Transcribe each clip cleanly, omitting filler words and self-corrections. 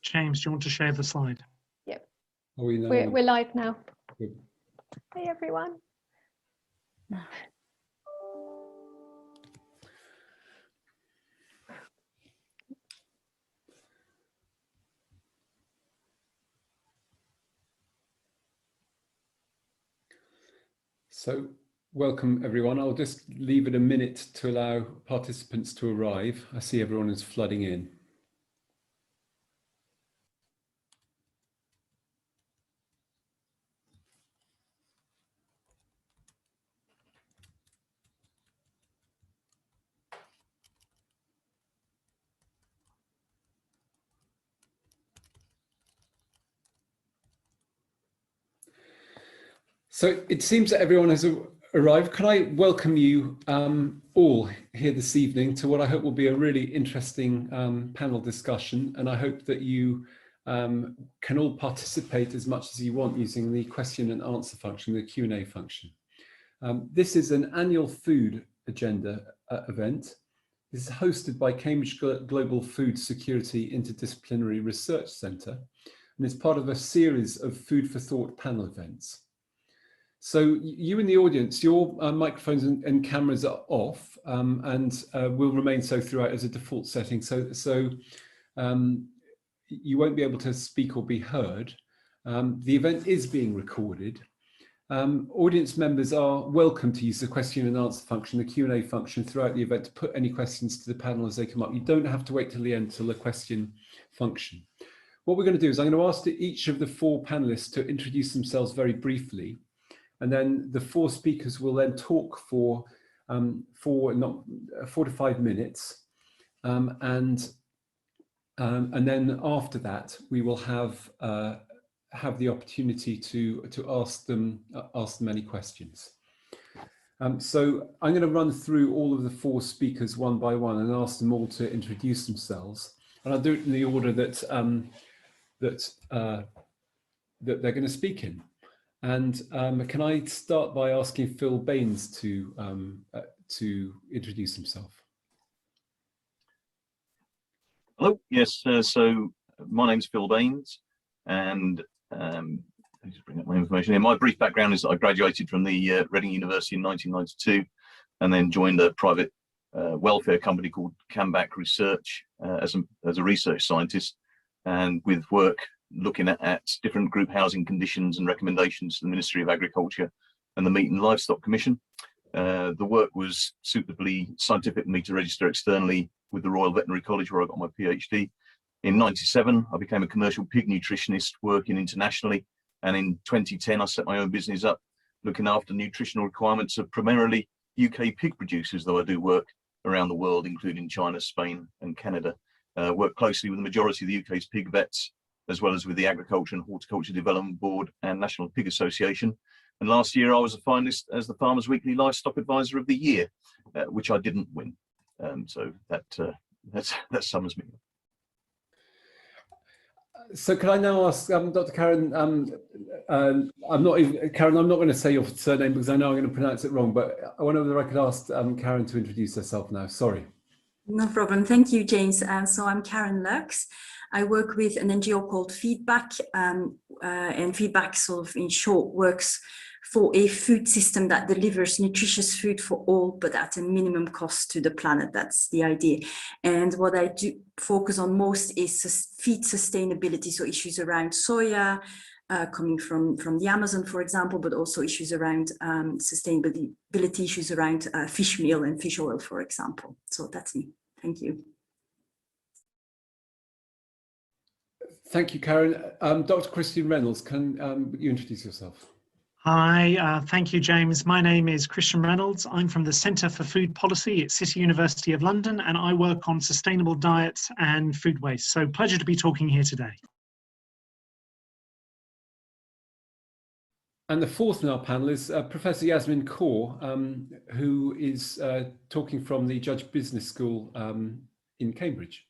James, do you want to share the slide? Yep. We're live now. Good. Hey, everyone. So, welcome everyone. I'll just leave it a minute to allow participants to arrive. I see everyone is flooding in. So it seems that everyone has arrived. Can I welcome you all here this evening to what I hope will be a really interesting panel discussion, and I hope that you can all participate as much as you want using the question and answer function, the Q&A function. This is an annual food agenda event. This is hosted by Cambridge Global Food Security Interdisciplinary Research Centre, and it's part of a series of food for thought panel events. So you in the audience, your microphones and cameras are off and will remain so throughout as a default setting. So you won't be able to speak or be heard. The event is being recorded. Audience members are welcome to use the question and answer function, the Q&A function throughout the event to put any questions to the panel as they come up. You don't have to wait till the end till the question function. What we're going to do is I'm going to ask each of the four panelists to introduce themselves very briefly. And then the four speakers will then talk for 4 to 5 minutes, and then after that we will have the opportunity to ask them any questions. So I'm going to run through all of the four speakers one by one and ask them all to introduce themselves, and I'll do it in the order that that they're going to speak in. And can I start by asking Phil Baines to introduce himself? Hello, yes, so my name's Phil Baines, and let me just bring up my information here. My brief background is that I graduated from the Reading University in 1992 and then joined a private welfare company called Camback Research as a research scientist, and with work looking at different group housing conditions and recommendations to the Ministry of Agriculture and the Meat and Livestock Commission. The work was suitably scientific for me to register externally with the Royal Veterinary College, where I got my PhD. In '97, I became a commercial pig nutritionist working internationally. And in 2010, I set my own business up, looking after nutritional requirements of primarily UK pig producers, though I do work around the world, including China, Spain, and Canada. Work closely with the majority of the UK's pig vets, as well as with the Agriculture and Horticulture Development Board and National Pig Association. And last year I was a finalist as the Farmers Weekly Livestock Advisor of the Year, which I didn't win. So that sums me. So can I now ask Dr. Karen, I'm not going to say your surname because I know I'm going to pronounce it wrong, but I wonder whether I could ask Karen to introduce herself now. Sorry. No problem. Thank you, James. So I'm Karen Lux. I work with an NGO called Feedback, and Feedback sort of in short works for a food system that delivers nutritious food for all, but at a minimum cost to the planet. That's the idea. And what I do focus on most is feed sustainability, so issues around soya, coming from the Amazon, for example, but also issues around sustainability issues around fish meal and fish oil, for example. So that's me. Thank you. Thank you, Karen. Dr. Christian Reynolds, can you introduce yourself? Hi, thank you, James. My name is Christian Reynolds. I'm from the Centre for Food Policy at City University of London, and I work on sustainable diets and food waste. So pleasure to be talking here today. And the fourth in our panel is Professor Yasmin Kaur, who is talking from the Judge Business School in Cambridge.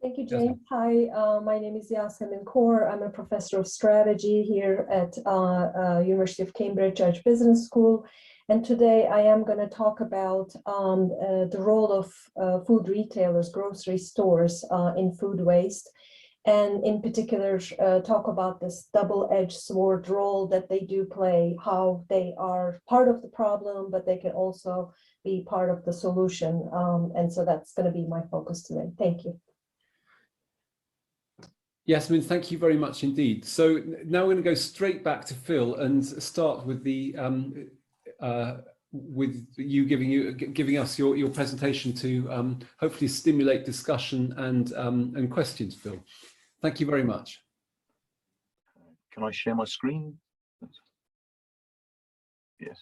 Thank you, James. Hi, my name is Yasmin Kaur. I'm a professor of strategy here at University of Cambridge Judge Business School. And today I am going to talk about the role of food retailers, grocery stores in food waste. and in particular talk about this double-edged sword role that they do play, how they are part of the problem, but they can also be part of the solution. And so that's going to be my focus today. Thank you. Yasmin, thank you very much indeed. So now we're going to go straight back to Phil and start with the with you giving us your presentation to hopefully stimulate discussion and questions, Phil. Thank you very much. Can I share my screen? Yes.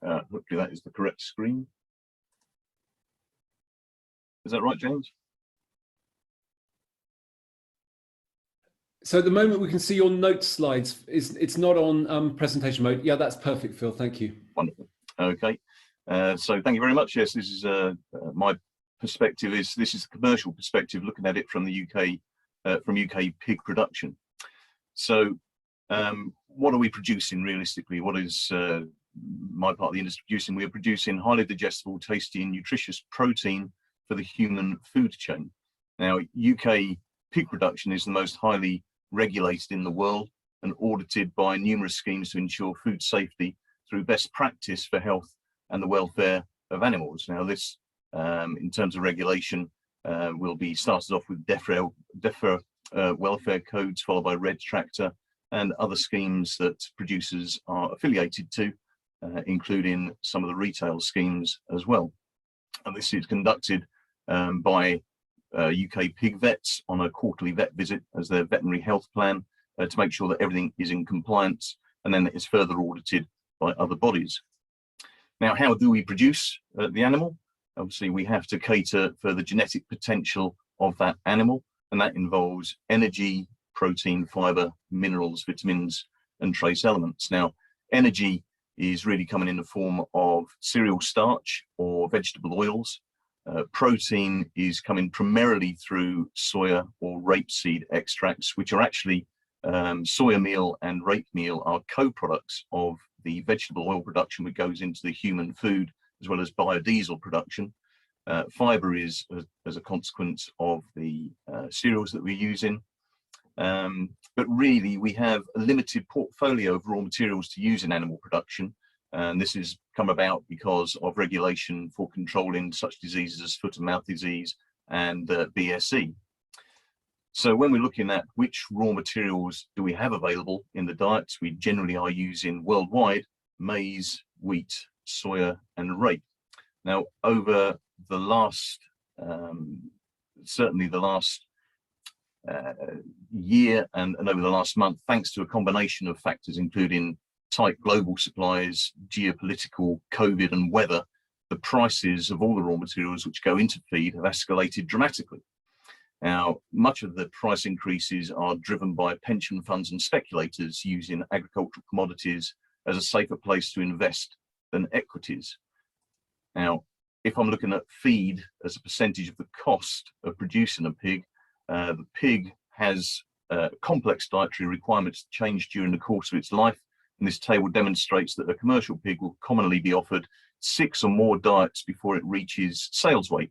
Hopefully that is the correct screen. Is that right, James? So at the moment we can see your note slides. It's not on presentation mode. Yeah, that's perfect, Phil. Thank you. Wonderful. Okay. So thank you very much. Yes, this is my perspective. This is the commercial perspective, looking at it from the UK pig production. So what are we producing realistically? What is my part of the industry producing? We are producing highly digestible, tasty and nutritious protein for the human food chain. Now, UK pig production is the most highly regulated in the world and audited by numerous schemes to ensure food safety through best practice for health and the welfare of animals. Now, this, in terms of regulation, will be started off with DEFRA welfare codes, followed by Red Tractor and other schemes that producers are affiliated to, including some of the retail schemes as well. And this is conducted by UK pig vets on a quarterly vet visit as their veterinary health plan to make sure that everything is in compliance, and then it is further audited by other bodies. Now, how do we produce the animal? Obviously, we have to cater for the genetic potential of that animal, and that involves energy, protein, fiber, minerals, vitamins, and trace elements. Now, energy is really coming in the form of cereal starch or vegetable oils. Protein is coming primarily through soya or rapeseed extracts, which are actually soya meal and rape meal are co-products of the vegetable oil production that goes into the human food, as well as biodiesel production. Fiber is as a consequence of the cereals that we're using. But really, we have a limited portfolio of raw materials to use in animal production. And this has come about because of regulation for controlling such diseases as foot and mouth disease and BSE. So when we're looking at which raw materials do we have available in the diets, we generally are using worldwide maize, wheat, soya, and rape. Now, over the last, certainly the last year and over the last month, thanks to a combination of factors, including tight global supplies, geopolitical, COVID, and weather, the prices of all the raw materials which go into feed have escalated dramatically. Now, much of the price increases are driven by pension funds and speculators using agricultural commodities as a safer place to invest than equities. Now, if I'm looking at feed as a percentage of the cost of producing a pig, the pig has complex dietary requirements change during the course of its life. And this table demonstrates that a commercial pig will commonly be offered 6 or more diets before it reaches sales weight.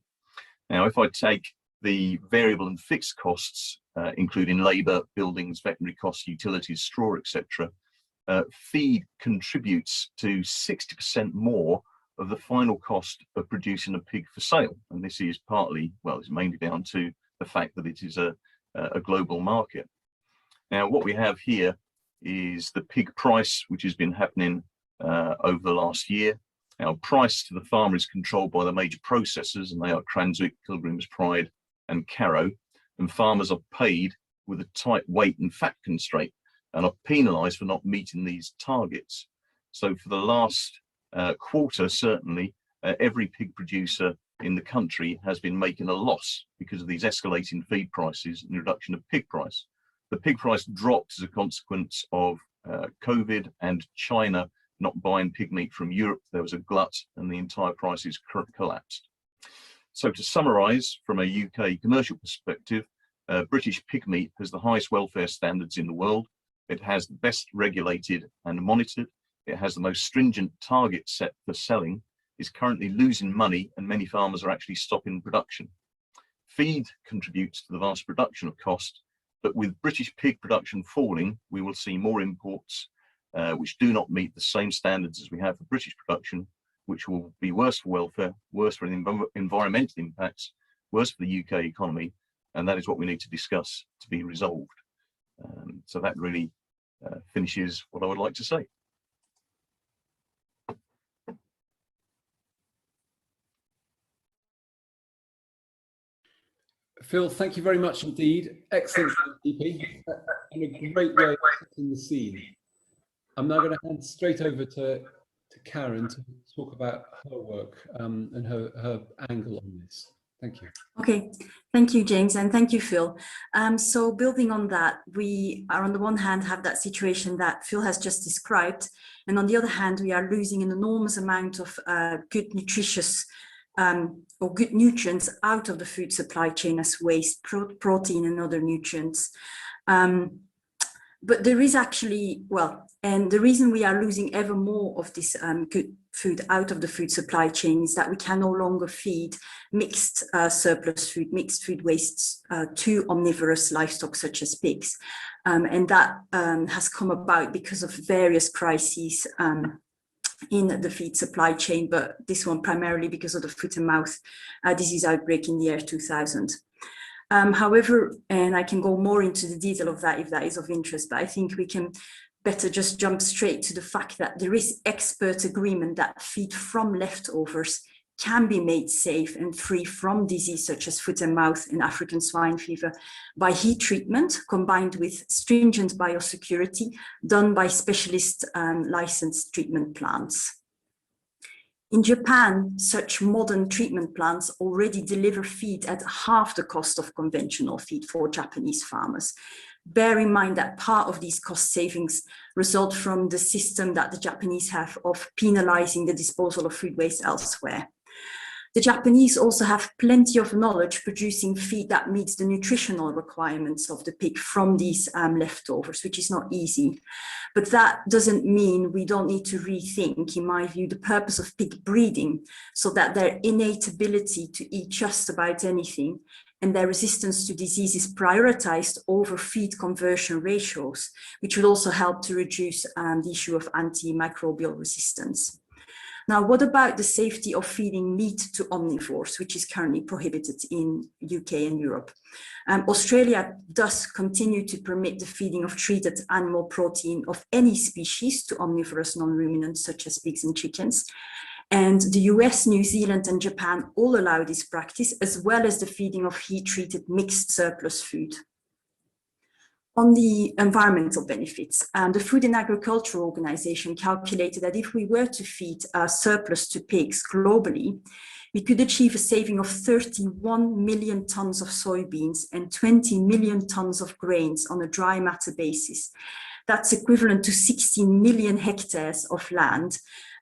Now, if I take the variable and fixed costs, including labour, buildings, veterinary costs, utilities, straw, etc., feed contributes to 60% more of the final cost of producing a pig for sale. And this is partly, well, it's mainly down to the fact that it is a global market. Now, what we have here is the pig price, which has been happening over the last year. Now, price to the farmer is controlled by the major processors, and they are Cranswick, Pilgrim's Pride, and Carrow. And farmers are paid with a tight weight and fat constraint and are penalised for not meeting these targets. So for the last quarter, certainly, every pig producer in the country has been making a loss because of these escalating feed prices and the reduction of pig price. The pig price dropped as a consequence of COVID and China not buying pig meat from Europe. There was a glut and the entire prices collapsed. So to summarise, from a UK commercial perspective, British pig meat has the highest welfare standards in the world. It has the best regulated and monitored. It has the most stringent target set for selling, is currently losing money, and many farmers are actually stopping production. Feed contributes to the vast reduction of cost, but with British pig production falling, we will see more imports which do not meet the same standards as we have for British production, which will be worse for welfare, worse for the environmental impacts, worse for the UK economy, and that is what we need to discuss to be resolved. So that really finishes what I would like to say. Phil, thank you very much indeed. Excellent, DP, and a great way of setting the scene. I'm now going to hand straight over to Karen to talk about her work and her angle on this. Thank you. Okay, thank you, James, and thank you, Phil. So building on that, we are on the one hand have that situation that Phil has just described, and on the other hand, we are losing an enormous amount of good nutritious or good nutrients out of the food supply chain as waste, protein and other nutrients. But there is actually, well, and the reason we are losing ever more of this good food out of the food supply chain is that we can no longer feed mixed surplus food, mixed food wastes to omnivorous livestock such as pigs. And that has come about because of various crises in the feed supply chain, but this one primarily because of the foot and mouth disease outbreak in the year 2000. However, and I can go more into the detail of that if that is of interest, but I think we can better just jump straight to the fact that there is expert agreement that feed from leftovers can be made safe and free from disease such as foot and mouth and African swine fever by heat treatment combined with stringent biosecurity done by specialist licensed treatment plants. In Japan, such modern treatment plants already deliver feed at half the cost of conventional feed for Japanese farmers. Bear in mind that part of these cost savings result from the system that the Japanese have of penalizing the disposal of food waste elsewhere. The Japanese also have plenty of knowledge producing feed that meets the nutritional requirements of the pig from these leftovers, which is not easy. But that doesn't mean we don't need to rethink, in my view, the purpose of pig breeding so that their innate ability to eat just about anything and their resistance to disease is prioritized over feed conversion ratios, which will also help to reduce the issue of antimicrobial resistance. Now, what about the safety of feeding meat to omnivores, which is currently prohibited in UK and Europe? Australia does continue to permit the feeding of treated animal protein of any species to omnivorous non-ruminants such as pigs and chickens. And the US, New Zealand and Japan all allow this practice, as well as the feeding of heat-treated mixed surplus food. On the environmental benefits, the Food and Agriculture Organization calculated that if we were to feed surplus to pigs globally, we could achieve a saving of 31 million tons of soybeans and 20 million tons of grains on a dry matter basis. That's equivalent to 16 million hectares of land.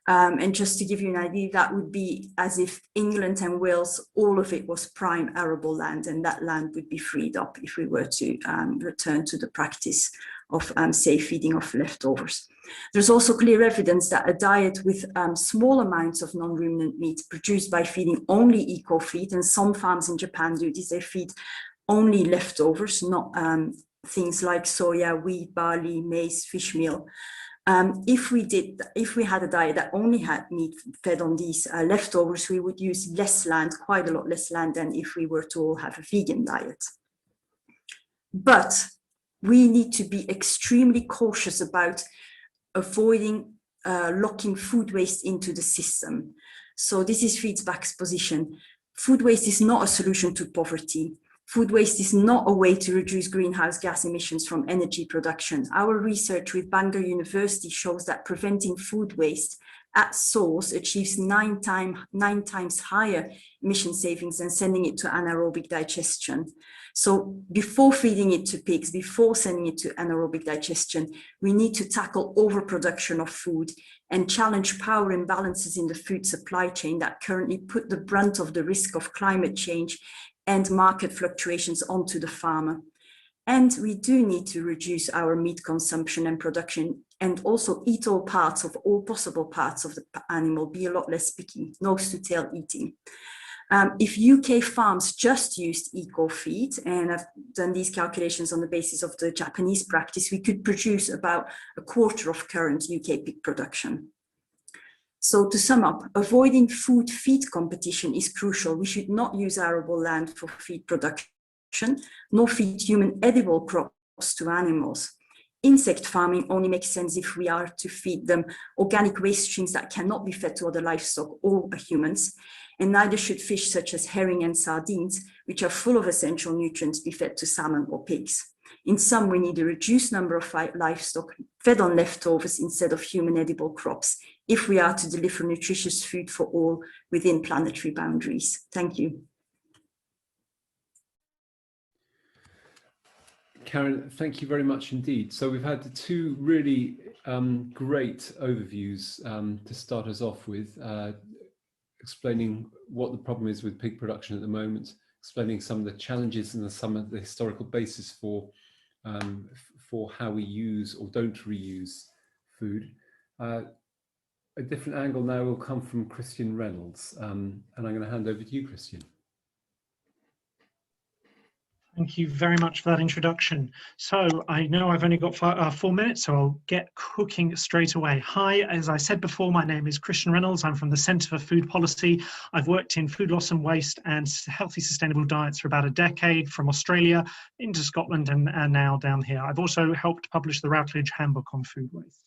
And just to give you an idea, that would be as if England and Wales, all of it was prime arable land, and that land would be freed up if we were to return to the practice of safe feeding of leftovers. There's also clear evidence that a diet with small amounts of non-ruminant meat produced by feeding only eco-feed, and some farms in Japan do this, they feed only leftovers, not things like soya, wheat, barley, maize, fish meal. If we had a diet that only had meat fed on these leftovers, we would use less land, quite a lot less land than if we were to all have a vegan diet. But we need to be extremely cautious about avoiding locking food waste into the system. So this is Feedback's position. Food waste is not a solution to poverty. Food waste is not a way to reduce greenhouse gas emissions from energy production. Our research with Bangor University shows that preventing food waste at source achieves nine times higher emission savings than sending it to anaerobic digestion. So before feeding it to pigs, before sending it to anaerobic digestion, we need to tackle overproduction of food and challenge power imbalances in the food supply chain that currently put the brunt of the risk of climate change and market fluctuations onto the farmer. And we do need to reduce our meat consumption and production, and also eat all possible parts of the animal, be a lot less picky, nose to tail eating. If UK farms just used eco-feed, and I've done these calculations on the basis of the Japanese practice, we could produce about a quarter of current UK pig production. So to sum up, avoiding food-feed competition is crucial. We should not use arable land for feed production, nor feed human edible crops to animals. Insect farming only makes sense if we are to feed them organic waste streams that cannot be fed to other livestock or humans, and neither should fish such as herring and sardines, which are full of essential nutrients, be fed to salmon or pigs. In sum, we need a reduced number of livestock fed on leftovers instead of human edible crops, if we are to deliver nutritious food for all within planetary boundaries. Thank you. Karen, thank you very much indeed. So we've had the two really great overviews to start us off with, explaining what the problem is with pig production at the moment, explaining some of the challenges and some of the historical basis for how we use or don't reuse food. A different angle now will come from Christian Reynolds, and I'm going to hand over to you, Christian. Thank you very much for that introduction. So I know I've only got 4 minutes, so I'll get cooking straight away. Hi, as I said before, my name is Christian Reynolds. I'm from the Centre for Food Policy. I've worked in food loss and waste and healthy sustainable diets for about a decade, from Australia into Scotland and now down here. I've also helped publish the Routledge Handbook on food waste.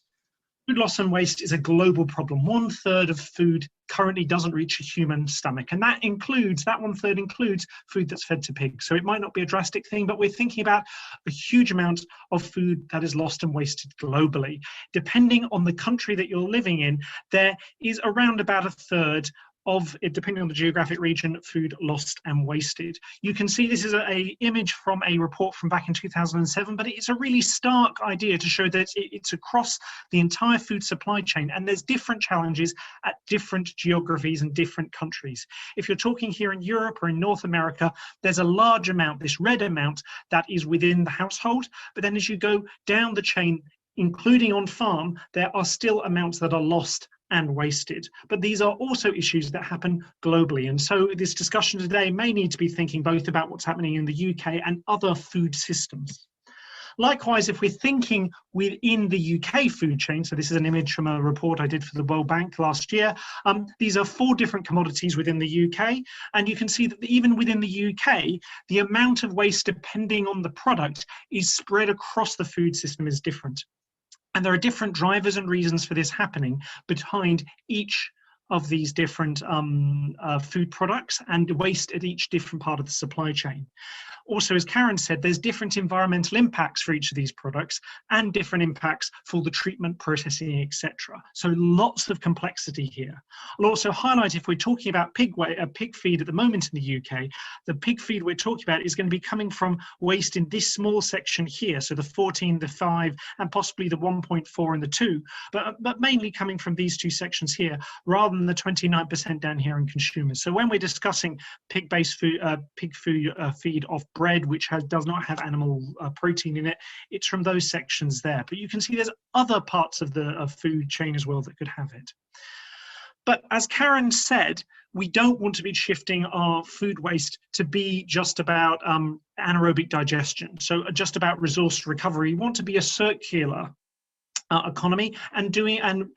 Food loss and waste is a global problem. 1/3 of food currently doesn't reach a human stomach, and that 1/3 includes food that's fed to pigs. So it might not be a drastic thing, but we're thinking about a huge amount of food that is lost and wasted globally. Depending on the country that you're living in, there is around about 1/3 of it, depending on the geographic region, food lost and wasted. You can see this is an image from a report from back in 2007, but it's a really stark idea to show that it's across the entire food supply chain, and there's different challenges at different geographies and different countries. If you're talking here in Europe or in North America, there's a large amount, this red amount, that is within the household, but then as you go down the chain, including on farm, there are still amounts that are lost and wasted. But these are also issues that happen globally. And so this discussion today may need to be thinking both about what's happening in the UK and other food systems. Likewise, if we're thinking within the UK food chain, so this is an image from a report I did for the World Bank last year, these are 4 different commodities within the UK, and you can see that even within the UK, the amount of waste depending on the product is spread across the food system is different. And there are different drivers and reasons for this happening behind each of these different food products and waste at each different part of the supply chain. Also, as Karen said, there's different environmental impacts for each of these products and different impacts for the treatment, processing, etc. So lots of complexity here. I'll also highlight, if we're talking about pig feed at the moment in the UK, the pig feed we're talking about is going to be coming from waste in this small section here, so the 14, the 5, and possibly the 1.4 and the 2, but mainly coming from these 2 sections here, rather than the 29% down here in consumers. So when we're discussing pig-based food, feed of bread, which does not have animal protein in it, it's from those sections there. But you can see there's other parts of the food chain as well that could have it. But as Karen said, we don't want to be shifting our food waste to be just about anaerobic digestion, so just about resource recovery. We want to be a circular economy and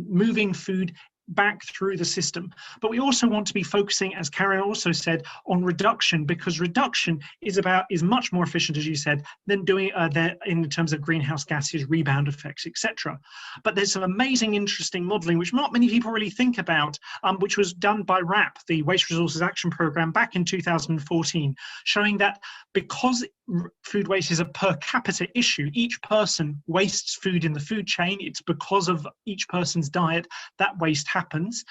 moving food back through the system. But we also want to be focusing, as Karen also said, on reduction, because reduction is much more efficient, as you said, than doing that in terms of greenhouse gases, rebound effects, etc. But there's some amazing, interesting modeling, which not many people really think about, which was done by WRAP, the Waste Resources Action Programme, back in 2014, showing that because food waste is a per capita issue, each person wastes food in the food chain. It's because of each person's diet that waste happens.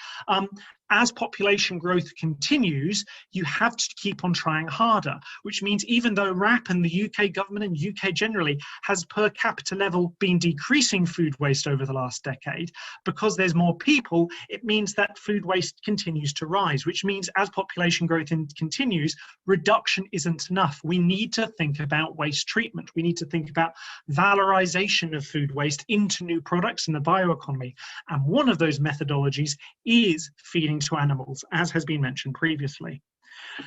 as population growth continues, you have to keep on trying harder, which means even though RAP and the UK government and UK generally has per capita level been decreasing food waste over the last decade, because there's more people, it means that food waste continues to rise, which means as population growth continues, reduction isn't enough. We need to think about waste treatment. We need to think about valorization of food waste into new products in the bioeconomy. And one of those methodologies is feeding to animals, as has been mentioned previously.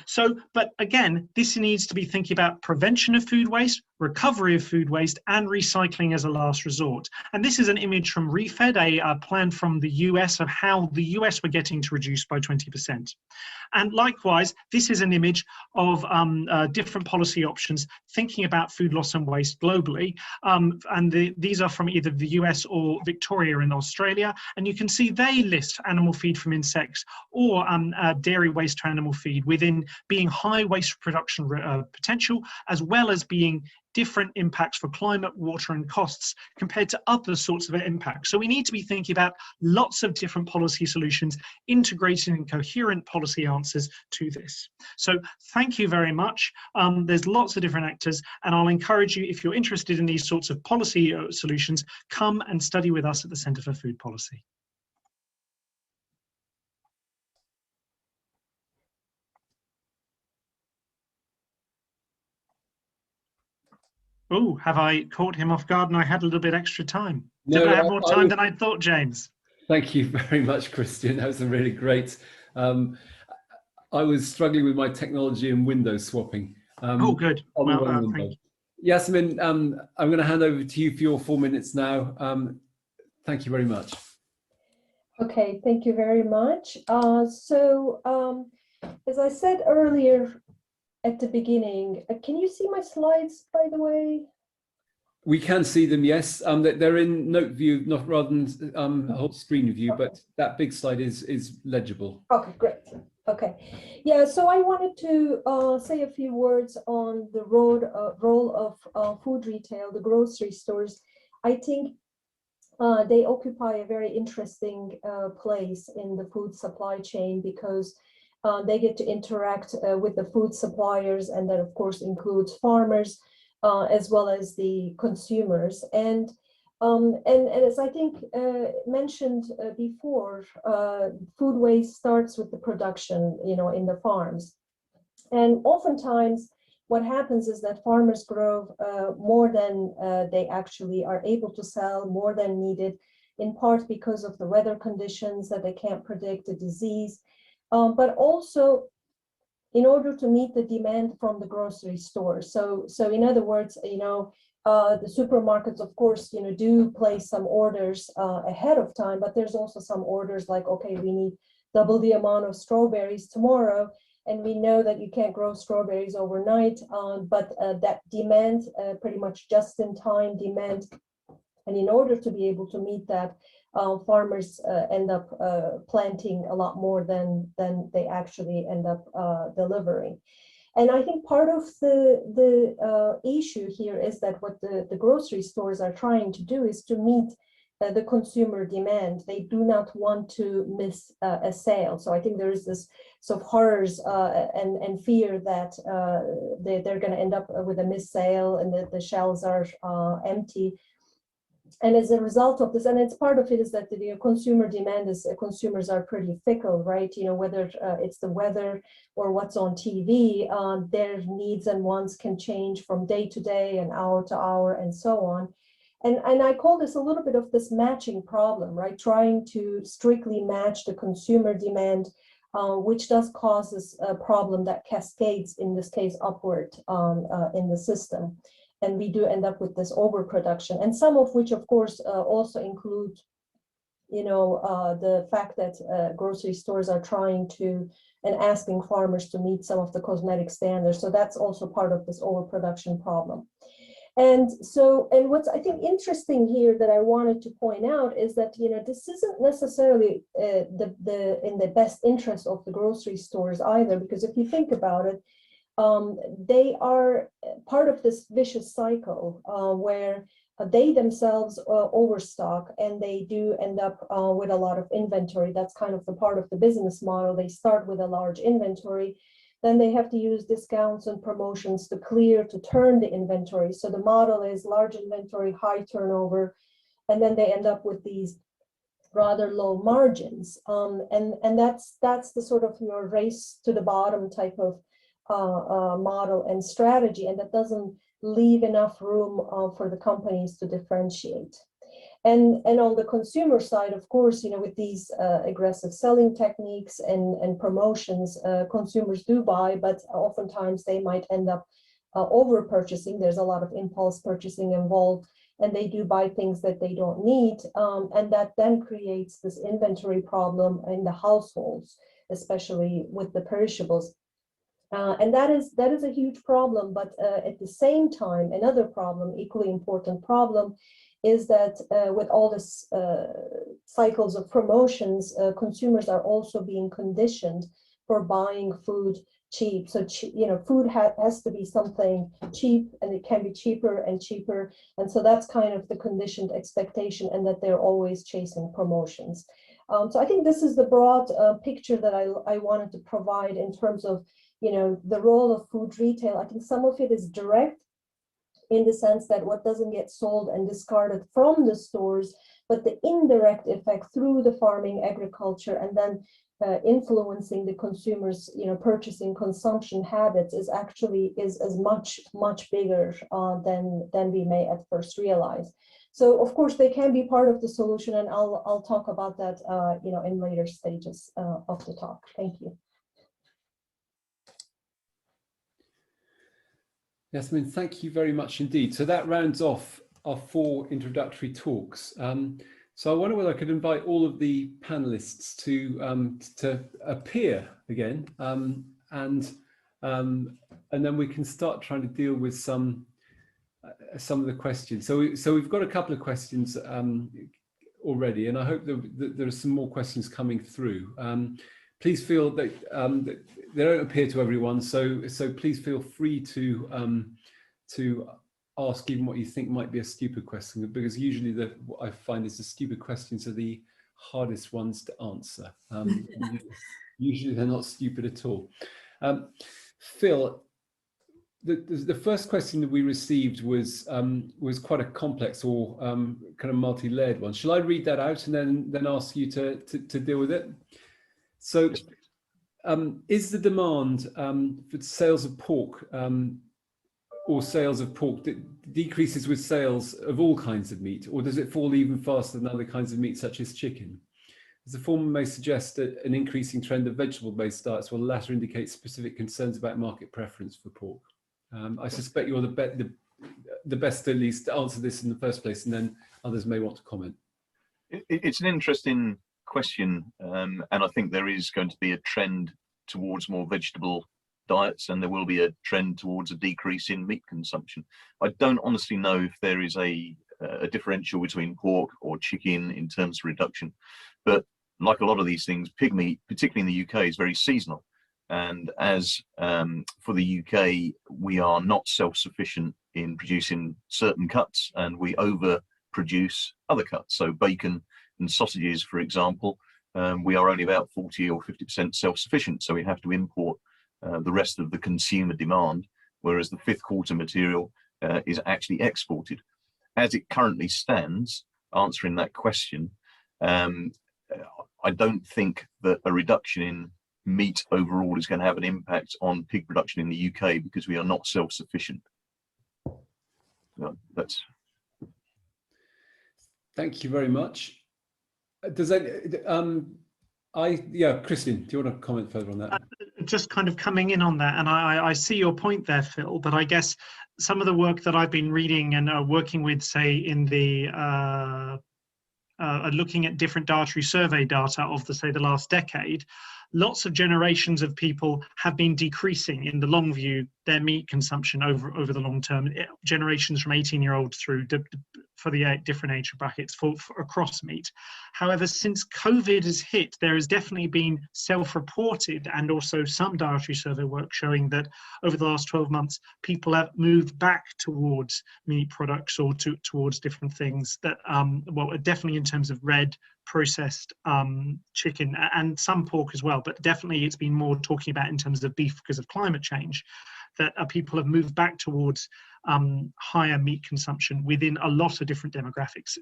So, but again, this needs to be thinking about prevention of food waste, recovery of food waste, and recycling as a last resort. And this is an image from ReFed, a plan from the US of how the US were getting to reduce by 20%. And likewise, this is an image of different policy options thinking about food loss and waste globally. These are from either the US or Victoria in Australia. And you can see they list animal feed from insects or dairy waste to animal feed within being high waste production potential, as well as being different impacts for climate, water, and costs compared to other sorts of impacts. So we need to be thinking about lots of different policy solutions, integrating coherent policy answers to this. So thank you very much. There's lots of different actors, and I'll encourage you, if you're interested in these sorts of policy solutions, come and study with us at the Centre for Food Policy. Oh, have I caught him off guard and I had a little bit extra time? Did I have more time than I thought, James? Thank you very much, Christian. That was a really great. I was struggling with my technology and window swapping. Oh, good. Well, thank you. Yasmin, I'm going to hand over to you for your 4 minutes now. Thank you very much. Okay, thank you very much. As I said earlier, at the beginning, can you see my slides, by the way? We can see them, yes. They're in note view, not rather than whole screen view, okay. But that big slide is legible. Okay, great. Okay, yeah. So I wanted to say a few words on the role of food retail, the grocery stores. I think they occupy a very interesting place in the food supply chain because they get to interact with the food suppliers, and that of course includes farmers as well as the consumers. And as I think mentioned before, food waste starts with the production, in the farms. And oftentimes what happens is that farmers grow more than they actually are able to sell, more than needed, in part because of the weather conditions that they can't predict, the disease. But also in order to meet the demand from the grocery store. So in other words, the supermarkets, of course, do place some orders ahead of time, but there's also some orders like, okay, we need double the amount of strawberries tomorrow. And we know that you can't grow strawberries overnight, but that demand, pretty much just in time demand. And in order to be able to meet that, farmers end up planting a lot more than they actually end up delivering. And I think part of the issue here is that what the grocery stores are trying to do is to meet the consumer demand. They do not want to miss a sale. So I think there is this sort of horrors and fear that they're going to end up with a missed sale and that the shelves are empty. And as a result of this, and it's part of it is that the consumer demand is consumers are pretty fickle, right? Whether it's the weather or what's on TV, their needs and wants can change from day to day and hour to hour and so on. And I call this a little bit of this matching problem, right? Trying to strictly match the consumer demand, which does cause this problem that cascades, in this case, upward in the system. And we do end up with this overproduction, and some of which, of course, also include, the fact that grocery stores are trying to and asking farmers to meet some of the cosmetic standards. So that's also part of this overproduction problem. And what's I think interesting here that I wanted to point out is that this isn't necessarily in the best interest of the grocery stores either, because if you think about it, they are part of this vicious cycle where they themselves overstock, and they do end up with a lot of inventory. That's kind of the part of the business model. They start with a large inventory, then they have to use discounts and promotions to turn the inventory. So the model is large inventory, high turnover, and then they end up with these rather low margins. And that's the sort of your race to the bottom type of model and strategy, and that doesn't leave enough room for the companies to differentiate. And on the consumer side, of course, with these aggressive selling techniques and promotions, consumers do buy, but oftentimes they might end up over purchasing. There's a lot of impulse purchasing involved, and they do buy things that they don't need. And that then creates this inventory problem in the households, especially with the perishables. And that is a huge problem. But at the same time, another problem, equally important problem, is that with all this cycles of promotions, consumers are also being conditioned for buying food cheap. So, food has to be something cheap, and it can be cheaper and cheaper. And so that's kind of the conditioned expectation, and that they're always chasing promotions. So I think this is the broad picture that I wanted to provide in terms of, the role of food retail. I think some of it is direct, in the sense that what doesn't get sold and discarded from the stores, but the indirect effect through the farming agriculture, and then influencing the consumers, purchasing consumption habits is much bigger than we may at first realize. So of course they can be part of the solution, and I'll talk about that in later stages of the talk. Thank you. Yasmin, thank you very much indeed. So that rounds off our 4 introductory talks. So I wonder whether I could invite all of the panelists to appear again, and then we can start trying to deal with some of the questions. So we've got a couple of questions already, and I hope that there are some more questions coming through. Please feel that they don't appear to everyone, so please feel free to ask even what you think might be a stupid question, because usually what I find is the stupid questions are the hardest ones to answer. Usually they're not stupid at all. Phil, the first question that we received was quite a complex or kind of multi-layered one. Shall I read that out and then ask you to deal with it? So, is the demand for sales of pork or sales of pork that decreases with sales of all kinds of meat, or does it fall even faster than other kinds of meat such as chicken? As the former may suggest that an increasing trend of vegetable-based diets, while the latter indicates specific concerns about market preference for pork. I suspect you're the best at least to answer this in the first place, and then others may want to comment. It's an interesting question, and I think there is going to be a trend towards more vegetable diets, and there will be a trend towards a decrease in meat consumption. I don't honestly know if there is a differential between pork or chicken in terms of reduction, but like a lot of these things, pig meat, particularly in the UK, is very seasonal. And as for the UK, we are not self-sufficient in producing certain cuts, and we overproduce other cuts. So bacon and sausages, for example, we are only about 40 or 50% self-sufficient. So we have to import the rest of the consumer demand, whereas the 5th quarter material is actually exported. As it currently stands, answering that question, I don't think that a reduction in meat overall is going to have an impact on pig production in the UK, because we are not self-sufficient. That's. Thank you very much. Does that, Christian, do you want to comment further on that? Just kind of coming in on that, and I see your point there, Phil, but I guess some of the work that I've been reading and working with, say, in the looking at different dietary survey data of the last decade, lots of generations of people have been decreasing in the long view their meat consumption over the long term. Generations from 18-year-olds through for the different age brackets for across meat. However, since COVID has hit, there has definitely been self-reported and also some dietary survey work showing that over the last 12 months, people have moved back towards meat products or towards different things that, well, definitely in terms of red, processed chicken and some pork as well, but definitely it's been more talking about in terms of beef because of climate change, that people have moved back towards higher meat consumption within a lot of different demographics,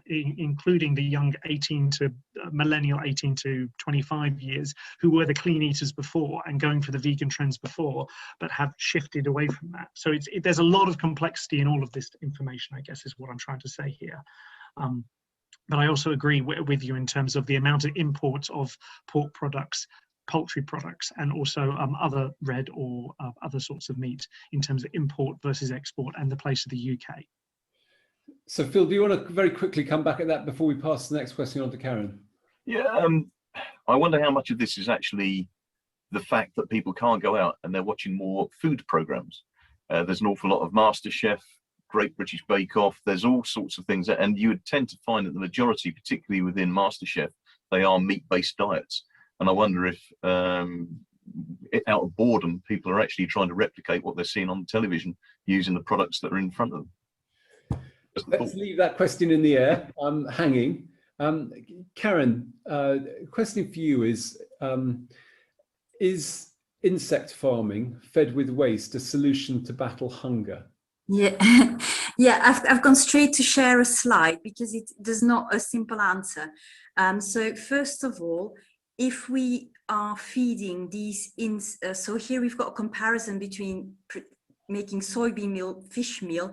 including the young millennial 18 to 25 years, who were the clean eaters before and going for the vegan trends before, but have shifted away from that. So there's a lot of complexity in all of this information, I guess, is what I'm trying to say here. But I also agree with you in terms of the amount of imports of pork products, poultry products, and also other red or other sorts of meat in terms of import versus export and the place of the UK. So Phil, do you want to very quickly come back at that before we pass the next question on to Karen? Yeah, I wonder how much of this is actually the fact that people can't go out and they're watching more food programs. There's an awful lot of MasterChef, Great British Bake Off, there's all sorts of things, and you would tend to find that the majority, particularly within MasterChef, they are meat-based diets. And I wonder if out of boredom, people are actually trying to replicate what they're seeing on television using the products that are in front of them. Let's leave that question in the air, hanging. Karen, question for you is insect farming fed with waste a solution to battle hunger? Yeah, yeah, I've gone straight to share a slide because there's not a simple answer. So first of all, if we are feeding these, so here we've got a comparison between making soybean meal, fish meal,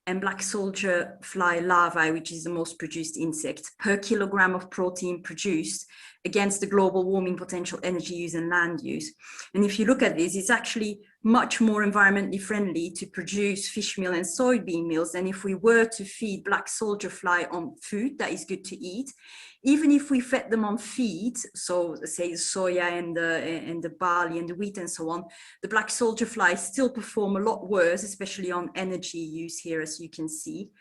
and black soldier fly larvae, which is the most produced insect, per kilogram of protein produced against the global warming potential energy use and land use. And if you look at this, it's actually much more environmentally friendly to produce fish meal and soybean meals than if we were to feed black soldier fly on food that is good to eat. Even if we fed them on feed, so say soya and the barley and the wheat and so on, the black soldier flies still perform a lot worse, especially on energy use here, as you can see.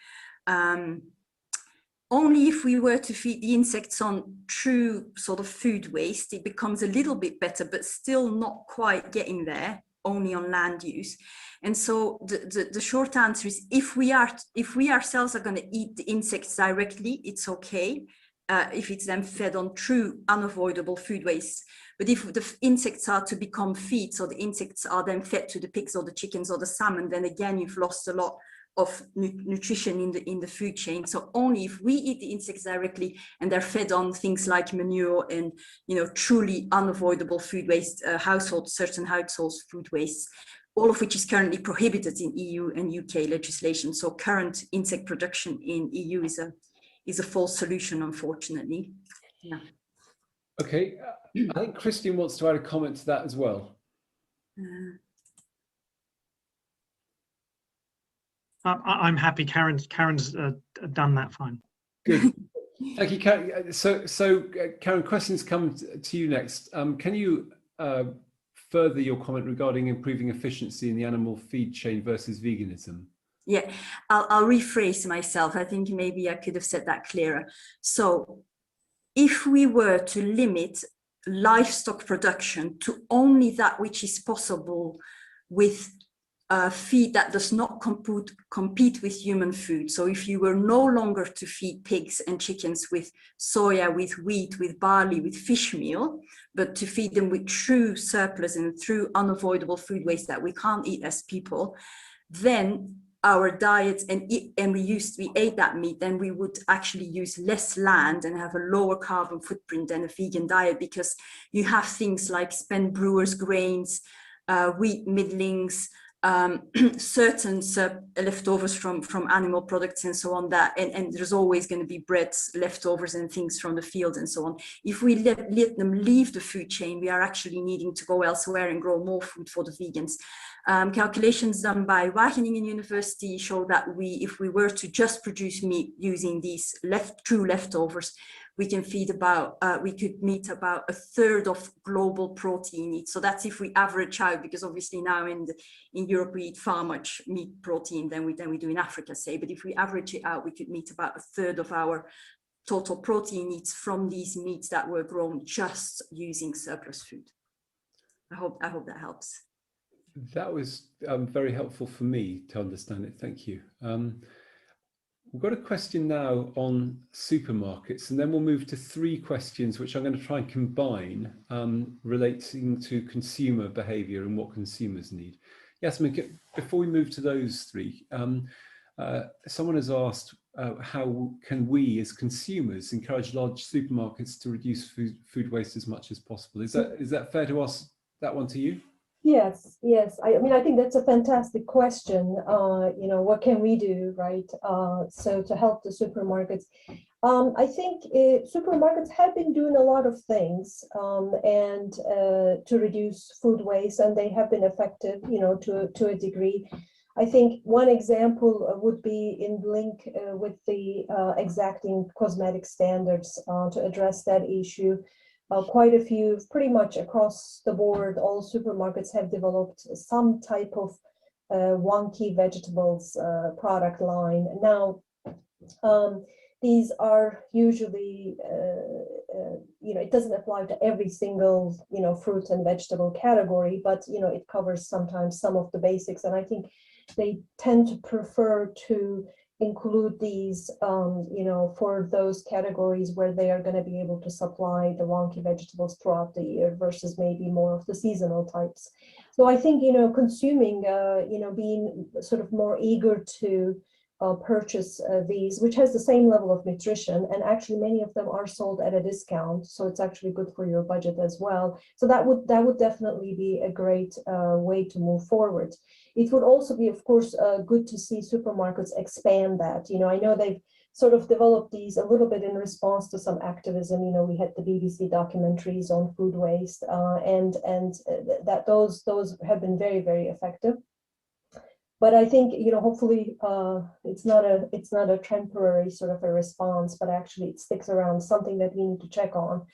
Only if we were to feed the insects on true sort of food waste, it becomes a little bit better, but still not quite getting there, only on land use. And so the short answer is, if we ourselves are going to eat the insects directly, it's okay. If it's then fed on true unavoidable food waste. But if the insects are to become feed, so the insects are then fed to the pigs or the chickens or the salmon, then again you've lost a lot of nutrition in the food chain. So only if we eat the insects directly and they're fed on things like manure and, you know, truly unavoidable food waste, certain household food waste, all of which is currently prohibited in EU and UK legislation. So current insect production in EU is a false solution, unfortunately. Yeah. Okay, I think Christian wants to add a comment to that as well. I'm happy. Karen's done that fine. Good. Thank you, Karen. So Karen, questions come to you next. Can you further your comment regarding improving efficiency in the animal feed chain versus veganism? Yeah, I'll rephrase myself. I think maybe I could have said that clearer. So if we were to limit livestock production to only that which is possible with feed that does not compete with human food. So if you were no longer to feed pigs and chickens with soya, with wheat, with barley, with fish meal, but to feed them with true surplus and through unavoidable food waste that we can't eat as people, then our diets we ate that meat, then we would actually use less land and have a lower carbon footprint than a vegan diet, because you have things like spent brewers grains, wheat middlings, certain leftovers from animal products and so on, that and there's always going to be breads leftovers and things from the field and so on. If we let them leave the food chain, we are actually needing to go elsewhere and grow more food for the vegans. Calculations done by Wageningen University show that if we were to just produce meat using these true leftovers, we can feed about, we could meet about 1/3 of global protein needs. So that's if we average out, because obviously now in Europe we eat far much meat protein than we do in Africa, say. But if we average it out, we could meet about 1/3 of our total protein needs from these meats that were grown just using surplus food. I hope that helps. That was very helpful for me to understand it. Thank you. We've got a question now on supermarkets, and then we'll move to 3 questions, which I'm going to try and combine, relating to consumer behaviour and what consumers need. Yasmin, before we move to those 3, someone has asked, how can we as consumers encourage large supermarkets to reduce food waste as much as possible? Is that fair to ask that one to you? Yes, yes. I mean, I think that's a fantastic question. You know, what can we do, right? So to help the supermarkets, I think supermarkets have been doing a lot of things and to reduce food waste, and they have been effective, you know, to a degree. I think one example would be in link with the exacting cosmetic standards to address that issue. Quite a few, pretty much across the board, all supermarkets have developed some type of wonky vegetables product line. Now, these are usually, you know, it doesn't apply to every single, you know, fruit and vegetable category, but, you know, it covers sometimes some of the basics. And I think they tend to prefer to include these, you know, for those categories where they are going to be able to supply the wonky vegetables throughout the year versus maybe more of the seasonal types. So I think, you know, consuming, you know, being sort of more eager to purchase these, which has the same level of nutrition, and actually many of them are sold at a discount, so it's actually good for your budget as well. So that would definitely be a great way to move forward. It would also be, of course, good to see supermarkets expand that. You know, I know they've sort of developed these a little bit in response to some activism. You know, we had the BBC documentaries on food waste, and that those have been very, very effective. But I think, you know, hopefully it's not a temporary sort of a response, but actually it sticks around, something that we need to check on.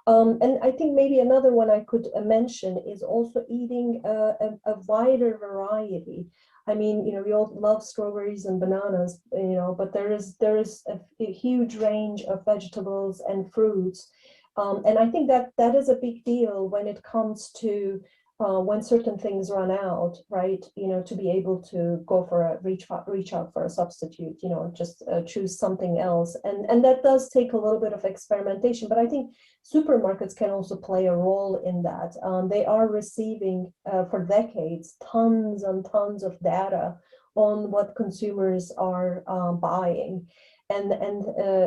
And I think maybe another one I could mention is also eating a wider variety. I mean, you know, we all love strawberries and bananas, you know, but there is a huge range of vegetables and fruits. And I think that is a big deal when it comes to when certain things run out, right? You know, to be able to go for a reach out for a substitute, you know, just choose something else. And that does take a little bit of experimentation, but I think supermarkets can also play a role in that. They are receiving for decades tons and tons of data on what consumers are buying. And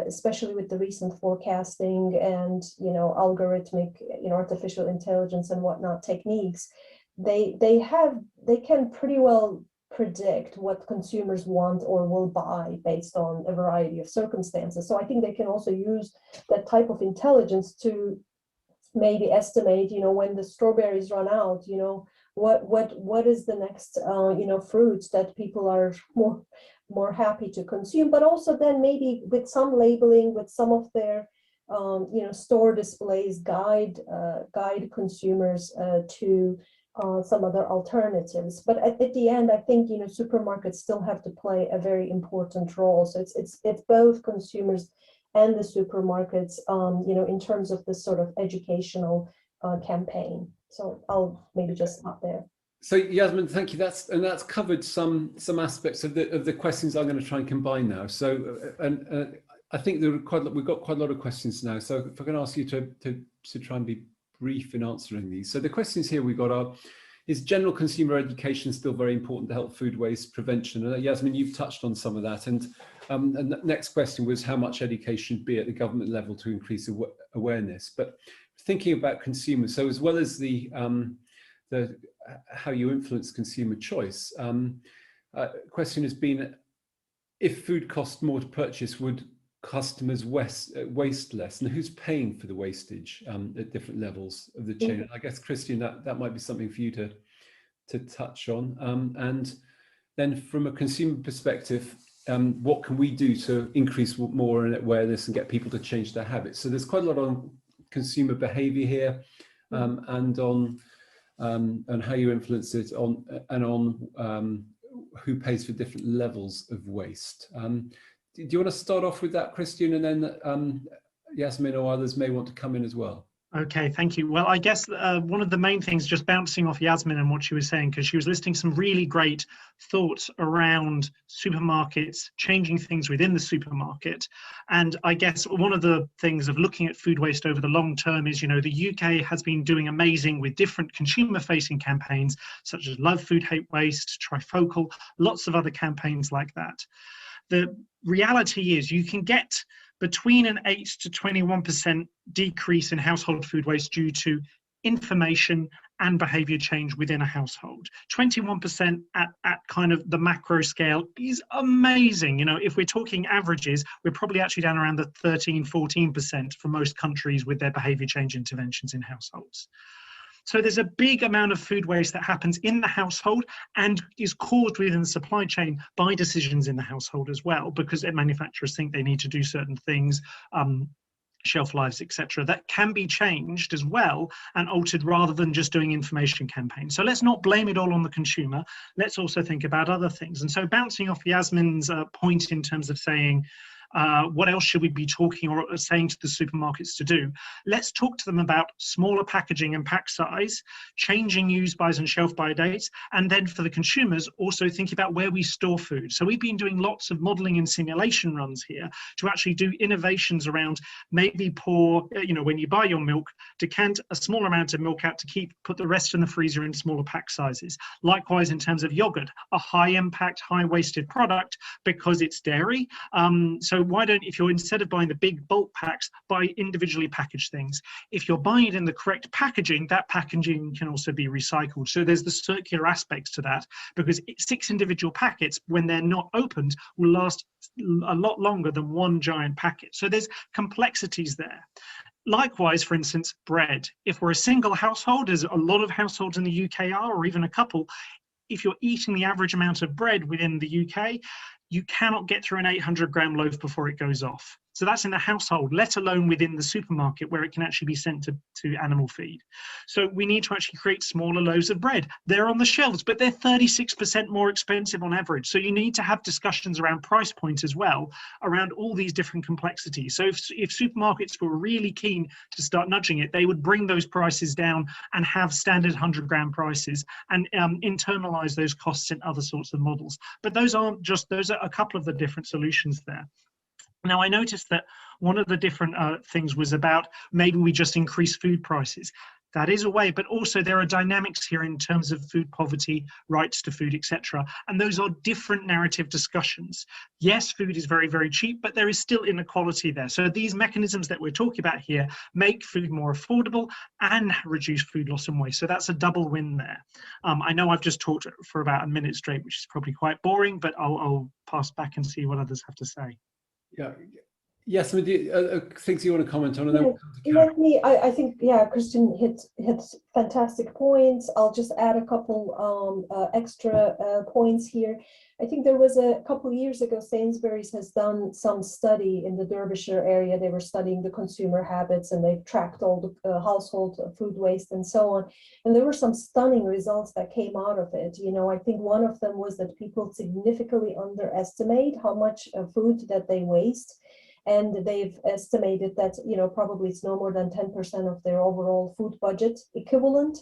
especially with the recent forecasting and, you know, algorithmic, you know, artificial intelligence and whatnot techniques, they can pretty well predict what consumers want or will buy based on a variety of circumstances. So I think they can also use that type of intelligence to maybe estimate, you know, when the strawberries run out, you know, what is the next you know, fruits that people are more happy to consume, but also then maybe with some labeling, with some of their you know, store displays, guide consumers to some other alternatives. But at the end, I think, you know, supermarkets still have to play a very important role. So it's both consumers and the supermarkets, you know, in terms of this sort of educational campaign. So I'll maybe just stop there. So Yasmin, thank you. That's covered some aspects of the questions I'm going to try and combine now. So I think we've got quite a lot of questions now. So if I can ask you to try and be brief in answering these. So the questions here we got are: is general consumer education still very important to help food waste prevention? And Yasmin, you've touched on some of that. And the next question was how much education should be at the government level to increase awareness. But thinking about consumers, so as well as the how you influence consumer choice, question has been: if food costs more to purchase, would customers waste less? And who's paying for the wastage at different levels of the chain? And I guess, Christian, that might be something for you to touch on. And then from a consumer perspective, what can we do to increase more awareness and get people to change their habits? So there's quite a lot on consumer behavior here, and on how you influence it, on who pays for different levels of waste. Do you want to start off with that, Christian, and then Yasmin or others may want to come in as well? Okay, thank you. Well, I guess one of the main things, just bouncing off Yasmin and what she was saying, because she was listing some really great thoughts around supermarkets, changing things within the supermarket. And I guess one of the things of looking at food waste over the long term is, the UK has been doing amazing with different consumer-facing campaigns, such as Love Food, Hate Waste, Trifocal, lots of other campaigns like that. The reality is you can get between an 8 to 21% decrease in household food waste due to information and behavior change within a household. 21% at kind of the macro scale is amazing. If we're talking averages, we're probably actually down around the 13, 14% for most countries with their behavior change interventions in households. So there's a big amount of food waste that happens in the household and is caused within the supply chain by decisions in the household as well, because manufacturers think they need to do certain things, shelf lives, etc., that can be changed as well and altered rather than just doing information campaigns. So let's not blame it all on the consumer. Let's also think about other things. And so bouncing off Yasmin's point in terms of saying, what else should we be talking or saying to the supermarkets to do? Let's talk to them about smaller packaging and pack size, changing use-bys and shelf-by dates, and then for the consumers, also think about where we store food. So we've been doing lots of modeling and simulation runs here to actually do innovations around maybe pour, when you buy your milk, decant a small amount of milk out to put the rest in the freezer in smaller pack sizes. Likewise, in terms of yogurt, a high-impact, high-wasted product because it's dairy. So why don't, if you're instead of buying the big bulk packs, buy individually packaged things? If you're buying it in the correct packaging, that packaging can also be recycled. So there's the circular aspects to that, because 6 individual packets, when they're not opened, will last a lot longer than one giant packet. So there's complexities there. Likewise, for instance, bread. If we're a single household, as a lot of households in the UK are, or even a couple, if you're eating the average amount of bread within the UK, you cannot get through an 800-gram loaf before it goes off. So that's in the household, let alone within the supermarket where it can actually be sent to animal feed. So we need to actually create smaller loaves of bread. They're on the shelves, but they're 36% more expensive on average. So you need to have discussions around price point as well, around all these different complexities. So if supermarkets were really keen to start nudging it, they would bring those prices down and have standard 100-gram prices and internalize those costs in other sorts of models. But those are a couple of the different solutions there. Now, I noticed that one of the different things was about maybe we just increase food prices. That is a way, but also there are dynamics here in terms of food poverty, rights to food, etc. And those are different narrative discussions. Yes, food is very, very cheap, but there is still inequality there. So these mechanisms that we're talking about here make food more affordable and reduce food loss and waste. So that's a double win there. I know I've just talked for about a minute straight, which is probably quite boring, but I'll pass back and see what others have to say. Yeah. Yes, I mean, things you want to comment on, and then we'll come to Let me. I think Christian hit fantastic points. I'll just add a couple extra points here. I think there was a couple years ago, Sainsbury's has done some study in the Derbyshire area. They were studying the consumer habits and they tracked all the household food waste and so on. And there were some stunning results that came out of it. I think one of them was that people significantly underestimate how much food that they waste. And they've estimated that, probably it's no more than 10% of their overall food budget equivalent.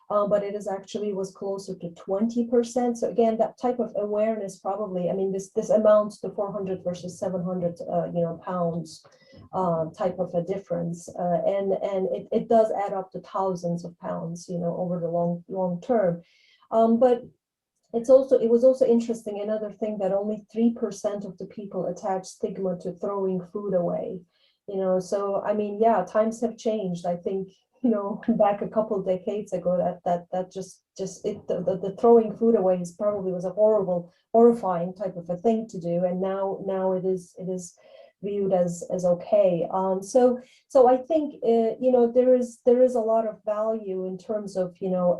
But it was closer to 20%. So again, that type of awareness probably, this amounts to 400 versus 700, pounds type of a difference. And it does add up to thousands of pounds, over the long term. But it was also interesting, another thing, that only 3% of the people attach stigma to throwing food away. So times have changed. I think, back a couple of decades ago, that just the throwing food away was a horrifying type of a thing to do, and now it is viewed as okay. So I think there is a lot of value in terms of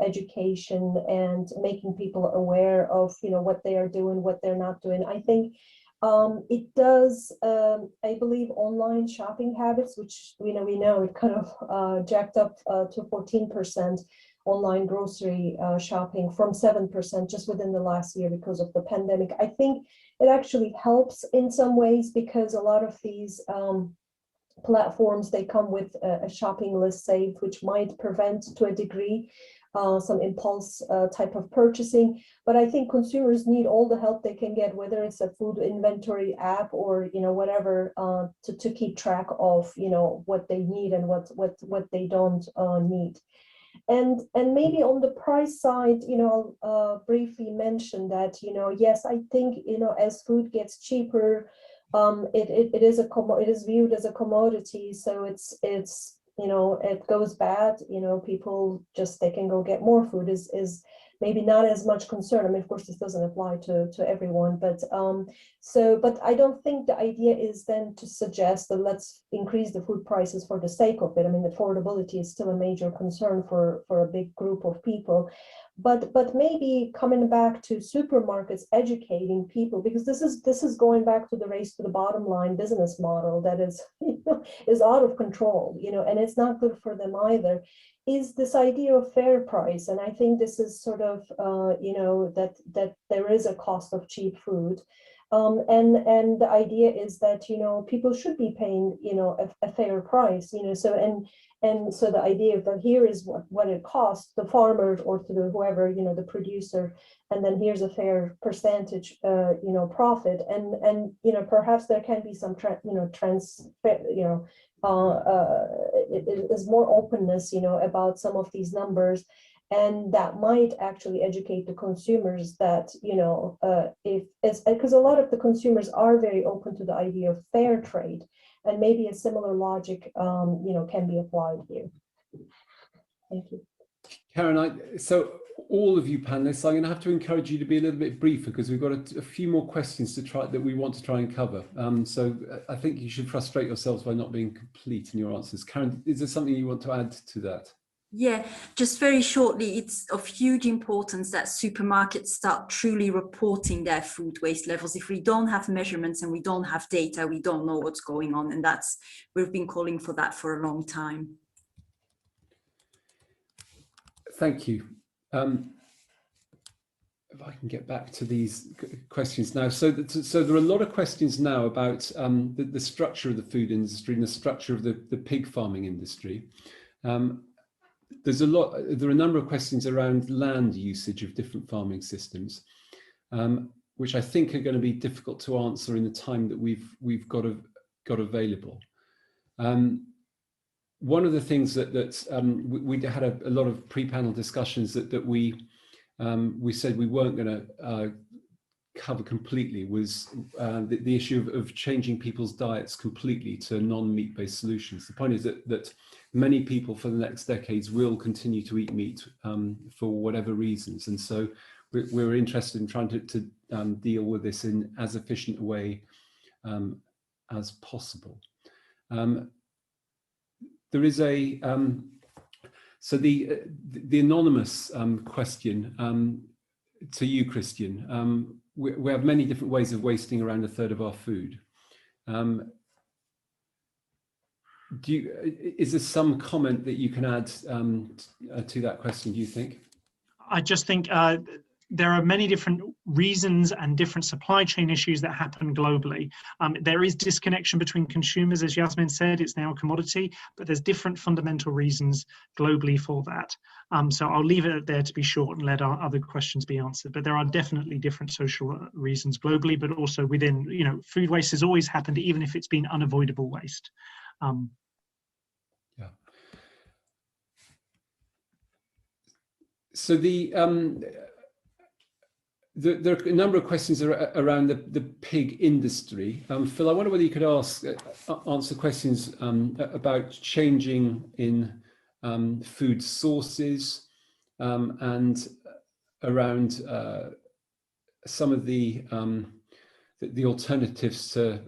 education and making people aware of what they are doing, what they're not doing. I think It does, I believe, online shopping habits, which we know it kind of jacked up to 14% online grocery shopping from 7% just within the last year because of the pandemic. I think it actually helps in some ways because a lot of these platforms, they come with a shopping list saved, which might prevent to a degree some impulse type of purchasing. But I think consumers need all the help they can get, whether it's a food inventory app or whatever, to keep track of what they need and what they don't need. And maybe on the price side, I'll briefly mention that yes, I think as food gets cheaper, it is viewed as a commodity, so it's it goes bad, people just, they can go get more food is maybe not as much concern. I mean, of course, this doesn't apply to everyone, but but I don't think the idea is then to suggest that let's increase the food prices for the sake of it. I mean, affordability is still a major concern for a big group of people. But maybe coming back to supermarkets, educating people, because this is going back to the race to the bottom line business model that is is out of control, and it's not good for them either, is this idea of fair price. And I think this is sort of that there is a cost of cheap food. And the idea is that people should be paying a fair price, so the idea that here is what it costs the farmer or to the whoever, the producer, and then here's a fair percentage profit, and perhaps there can be some it is more openness about some of these numbers. And that might actually educate the consumers that, because a lot of the consumers are very open to the idea of fair trade, and maybe a similar logic, can be applied here. Thank you. Karen, so all of you panelists, I'm going to have to encourage you to be a little bit briefer because we've got a few more questions that we want to try and cover. So I think you should frustrate yourselves by not being complete in your answers. Karen, is there something you want to add to that? Yeah, just very shortly, it's of huge importance that supermarkets start truly reporting their food waste levels. If we don't have measurements and we don't have data, we don't know what's going on. And we've been calling for that for a long time. Thank you. If I can get back to these questions now. So there are a lot of questions now about the structure of the food industry and the structure of the pig farming industry. There are a number of questions around land usage of different farming systems, which I think are going to be difficult to answer in the time that we've got available. One of the things that we had a lot of pre-panel discussions that we said we weren't going to cover completely was the issue of changing people's diets completely to non-meat-based solutions. The point is that many people for the next decades will continue to eat meat for whatever reasons, and so we're interested in trying to deal with this in as efficient a way as possible. There is so the anonymous question to you, Christian. We have many different ways of wasting around a third of our food. Is there some comment that you can add to that question, do you think? I just think there are many different reasons and different supply chain issues that happen globally. There is disconnection between consumers, as Yasmin said, it's now a commodity, but there's different fundamental reasons globally for that. So I'll leave it there to be short and let our other questions be answered. But there are definitely different social reasons globally, but also within, food waste has always happened, even if it's been unavoidable waste. Yeah. So there are a number of questions around the pig industry. Phil, I wonder whether you could answer questions about changing in food sources and around some of the alternatives to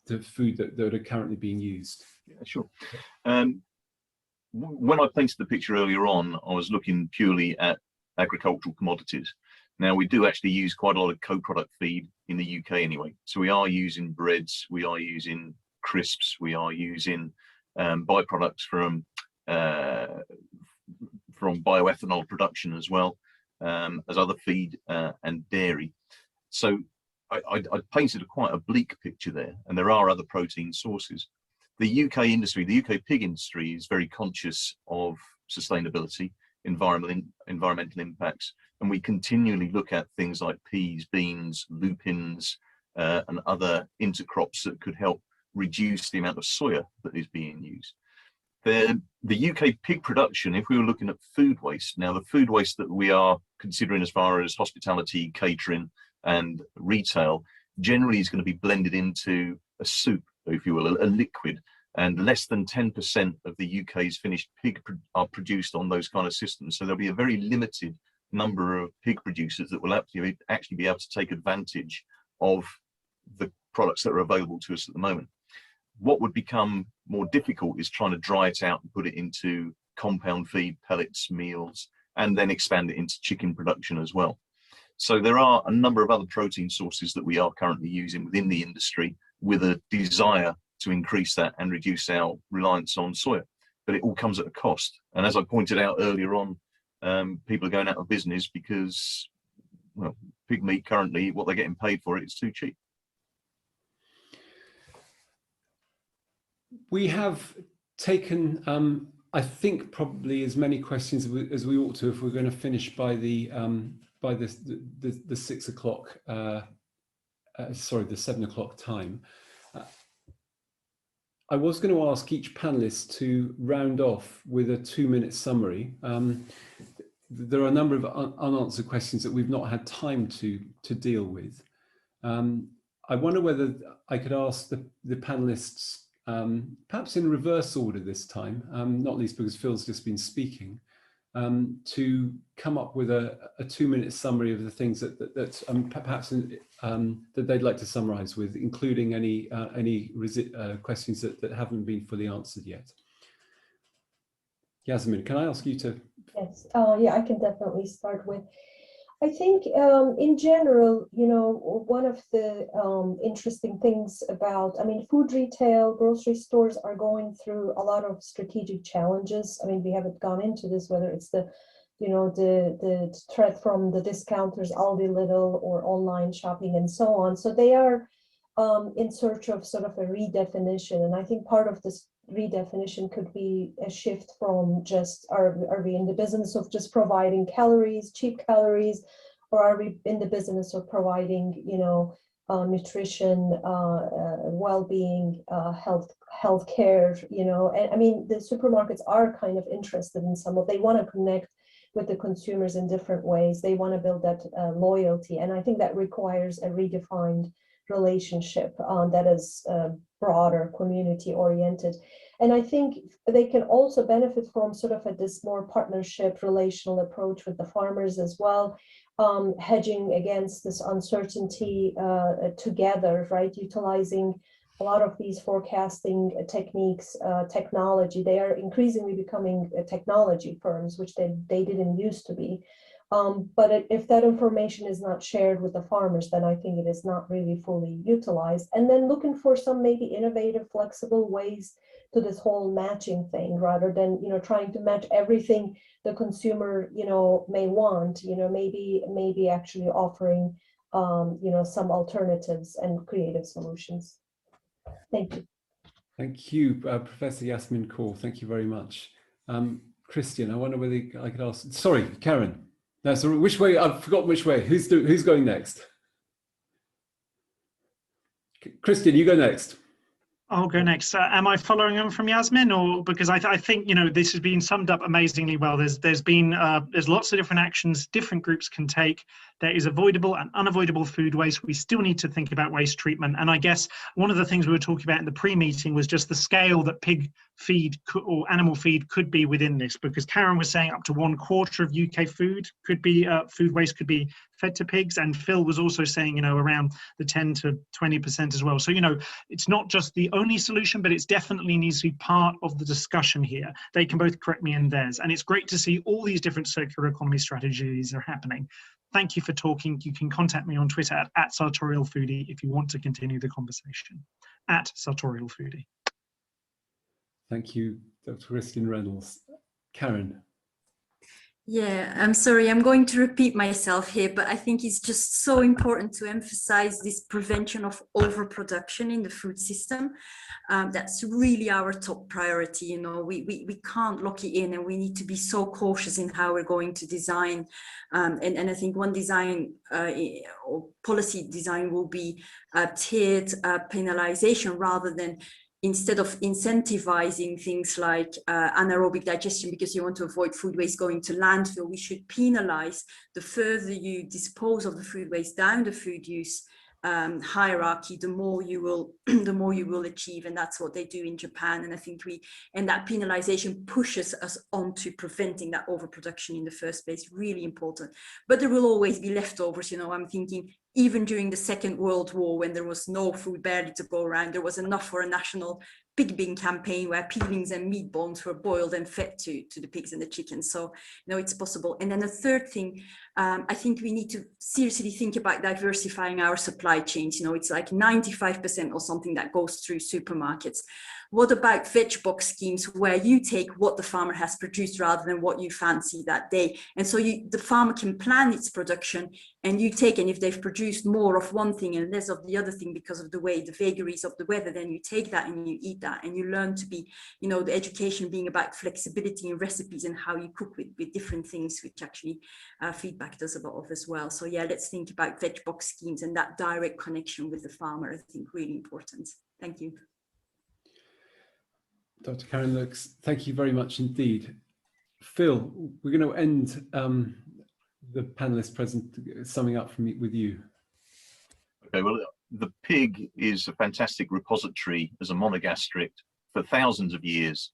the food that are currently being used. Yeah, sure. When I painted the picture earlier on, I was looking purely at agricultural commodities. Now, we do actually use quite a lot of co-product feed in the UK anyway. So we are using breads, we are using crisps, we are using byproducts from bioethanol production as well, as other feed and dairy. So I painted quite a bleak picture there, and there are other protein sources. The UK industry, the UK pig industry, is very conscious of sustainability, environmental impacts, and we continually look at things like peas, beans, lupins, and other intercrops that could help reduce the amount of soya that is being used. The UK pig production, if we were looking at food waste, now the food waste that we are considering as far as hospitality, catering and retail, generally is going to be blended into a soup, if you will, a liquid, and less than 10% of the UK's finished pig are produced on those kind of systems. So there'll be a very limited number of pig producers that will actually be able to take advantage of the products that are available to us at the moment. What would become more difficult is trying to dry it out and put it into compound feed, pellets, meals, and then expand it into chicken production as well. So there are a number of other protein sources that we are currently using within the industry with a desire to increase that and reduce our reliance on soya, but it all comes at a cost. And as I pointed out earlier on, people are going out of business because, well, pig meat currently, what they're getting paid for it is too cheap. We have taken, I think, probably as many questions as we ought to if we're going to finish by the 6 o'clock, sorry, the 7 o'clock time. I was going to ask each panelist to round off with a 2-minute summary. There are a number of unanswered questions that we've not had time to deal with. I wonder whether I could ask the panelists, perhaps in reverse order this time, not least because Phil's just been speaking, to come up with a 2-minute summary of the things that perhaps that they'd like to summarize with, including any questions that haven't been fully answered yet. Yasmin, can I ask you to? Yes, yeah, I can definitely start with. I think in general, you know, one of the interesting things about, I mean, food retail, grocery stores are going through a lot of strategic challenges. I mean, we haven't gone into this, whether it's the, you know, the threat from the discounters, Aldi, Lidl, or online shopping and so on. So they are in search of sort of a redefinition. And I think part of this redefinition could be a shift from just, are we in the business of just providing calories, cheap calories, or are we in the business of providing, you know, nutrition, well-being, health care, you know? And I mean, the supermarkets are kind of interested in they want to connect with the consumers in different ways. They want to build that loyalty. And I think that requires a redefined relationship that is broader, community oriented. And I think they can also benefit from sort of this more partnership, relational approach with the farmers as well, hedging against this uncertainty together, right? Utilizing a lot of these forecasting techniques, technology. They are increasingly becoming technology firms, which they didn't used to be. But if that information is not shared with the farmers, then I think it is not really fully utilized. And then looking for some maybe innovative, flexible ways to this whole matching thing, rather than, you know, trying to match everything the consumer, you know, may want, you know, maybe actually offering, you know, some alternatives and creative solutions. Thank you. Thank you, Professor Yasmin Kaur. Thank you very much. Christian, I wonder whether I could ask, sorry, Karen. No, so which way? I've forgotten which way. Who's going next? Christian, you go next. I'll go next. Am I following on from Yasmin, or because I think, you know, this has been summed up amazingly well. There's lots of different actions different groups can take. There is avoidable and unavoidable food waste. We still need to think about waste treatment. And I guess one of the things we were talking about in the pre-meeting was just the scale that pig feed or animal feed could be within this, because Karen was saying up to 1/4 of UK food could be food waste could be fed to pigs, and Phil was also saying, you know, around the 10 to 20% as well. So, you know, it's not just the only solution, but it's definitely needs to be part of the discussion here. They can both correct me in theirs, and it's great to see all these different circular economy strategies are happening. thank you for talking. You can contact me on Twitter at @sartorialfoodie if you want to continue the conversation, @sartorialfoodie. Thank you, Dr. Christian Reynolds. Karen. Yeah, I'm sorry, I'm going to repeat myself here, but I think it's just so important to emphasize this prevention of overproduction in the food system. That's really our top priority. You know, we can't lock it in, and we need to be so cautious in how we're going to design. And I think one design or policy design will be tiered penalization rather than, instead of incentivizing things like anaerobic digestion because you want to avoid food waste going to landfill, we should penalize the further you dispose of the food waste down the food use hierarchy, the more you will achieve, and that's what they do in Japan. And I think that penalization pushes us onto preventing that overproduction in the first place. Really important. But there will always be leftovers. You know, I'm thinking even during the Second World War, when there was no food barely to go around, there was enough for a national pig bin campaign where peelings and meat bones were boiled and fed to the pigs and the chickens. So, you know, it's possible. And then the third thing, I think we need to seriously think about diversifying our supply chains. You know, it's like 95% or something that goes through supermarkets. What about veg box schemes where you take what the farmer has produced rather than what you fancy that day? And so the farmer can plan its production, and you take, and if they've produced more of one thing and less of the other thing because of the way the vagaries of the weather, then you take that and you eat that, and you learn to be, you know, the education being about flexibility in recipes and how you cook with different things, which actually feedback does a lot of as well. So yeah, let's think about veg box schemes and that direct connection with the farmer. I think really important. Thank you. Dr. Karen Lux, thank you very much indeed. Phil, we're going to end the panelist summing up with you. Okay, well, the pig is a fantastic repository as a monogastric for thousands of years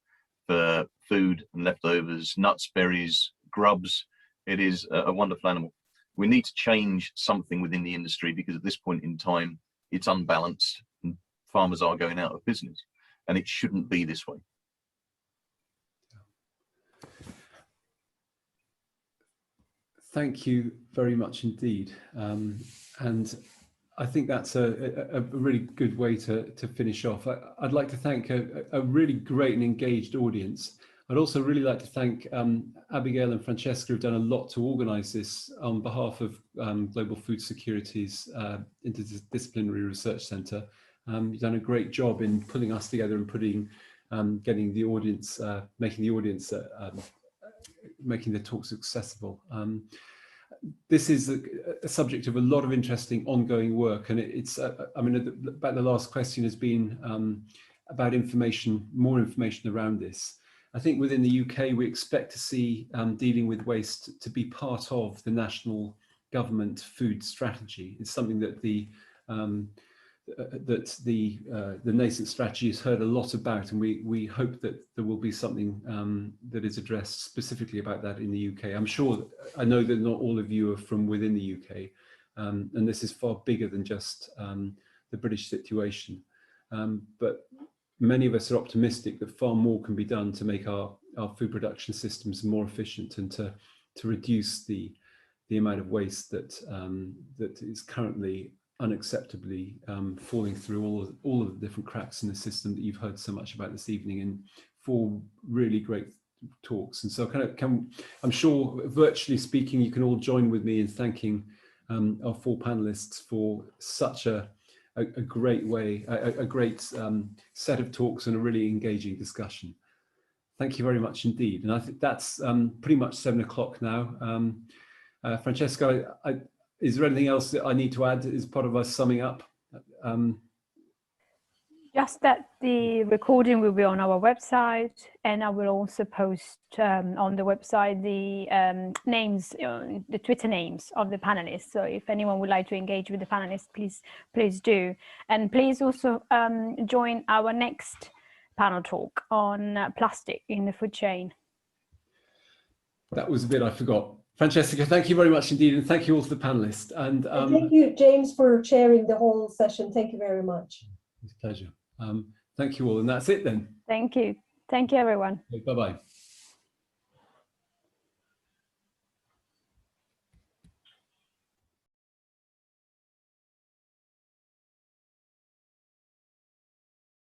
for food and leftovers, nuts, berries, grubs. It is a wonderful animal. We need to change something within the industry because at this point in time, it's unbalanced and farmers are going out of business. And it shouldn't be this way. Thank you very much indeed. And I think that's a really good way to finish off. I'd like to thank a really great and engaged audience. I'd also really like to thank Abigail and Francesca, who've done a lot to organise this on behalf of Global Food Security's Interdisciplinary Research Centre. You've done a great job in pulling us together and getting the audience, making the talks accessible. This is a subject of a lot of interesting ongoing work, and it's, I mean, about the last question has been about information, more information around this. I think within the UK, we expect to see dealing with waste to be part of the national government food strategy. It's something that the nascent strategy has heard a lot about, and we hope that there will be something that is addressed specifically about that in the UK. I know that not all of you are from within the UK, and this is far bigger than just the British situation. But many of us are optimistic that far more can be done to make our food production systems more efficient and to reduce the amount of waste that is currently unacceptably falling through all of the different cracks in the system that you've heard so much about this evening in 4 really great talks. And so I'm sure, virtually speaking, you can all join with me in thanking our 4 panelists for such a great way, a great set of talks and a really engaging discussion. Thank you very much indeed. And I think that's pretty much 7 o'clock now. Francesca, is there anything else that I need to add as part of us summing up? Just that the recording will be on our website, and I will also post on the website the names, the Twitter names of the panelists. So if anyone would like to engage with the panelists, please do. And please also join our next panel talk on plastic in the food chain. That was a bit I forgot. Francesca, thank you very much indeed, and thank you all to the panelists. And thank you, James, for chairing the whole session. Thank you very much. It's a pleasure. Thank you all, and that's it then. Thank you. Thank you, everyone. Bye-bye.